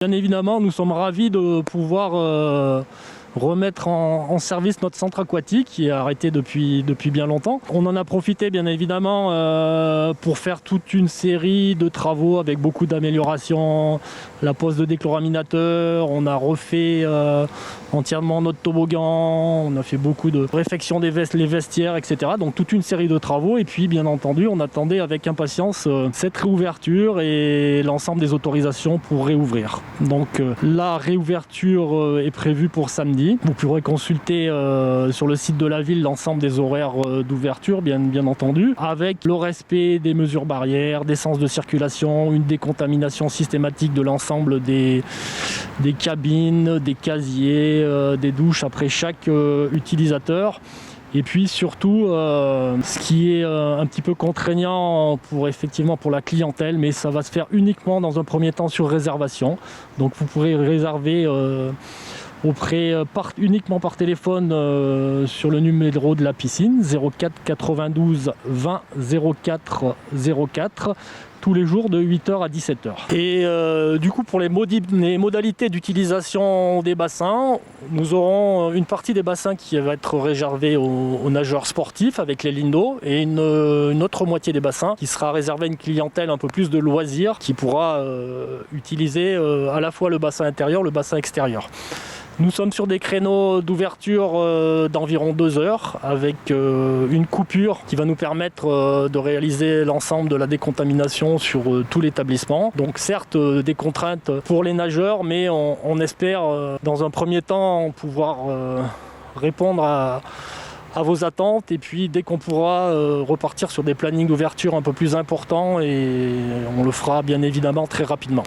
Bien évidemment, nous sommes ravis de pouvoir remettre en service notre centre aquatique qui est arrêté depuis bien longtemps. On en a profité bien évidemment pour faire toute une série de travaux avec beaucoup d'améliorations, la pose de déchloraminateur, on a refait entièrement notre toboggan, on a fait beaucoup de réfection des les vestiaires, etc. Donc toute une série de travaux et puis bien entendu on attendait avec impatience cette réouverture et l'ensemble des autorisations pour réouvrir. Donc la réouverture est prévue pour samedi. Vous pourrez consulter sur le site de la ville l'ensemble des horaires d'ouverture, bien entendu, avec le respect des mesures barrières, des sens de circulation, une décontamination systématique de l'ensemble des cabines, des casiers, des douches après chaque utilisateur. Et puis surtout, ce qui est un petit peu contraignant pour la clientèle, mais ça va se faire uniquement dans un premier temps sur réservation. Donc vous pourrez réserver uniquement par téléphone sur le numéro de la piscine 04 92 20 04 04 tous les jours de 8h à 17h. Et du coup pour les modalités d'utilisation des bassins, nous aurons une partie des bassins qui va être réservée aux nageurs sportifs avec les lignes d'eau et une autre moitié des bassins qui sera réservée à une clientèle un peu plus de loisirs qui pourra utiliser à la fois le bassin intérieur, le bassin extérieur. Nous sommes sur des créneaux d'ouverture d'environ 2 heures avec une coupure qui va nous permettre de réaliser l'ensemble de la décontamination sur tout l'établissement. Donc certes des contraintes pour les nageurs, mais on espère dans un premier temps pouvoir répondre à vos attentes et puis dès qu'on pourra repartir sur des plannings d'ouverture un peu plus importants et on le fera bien évidemment très rapidement.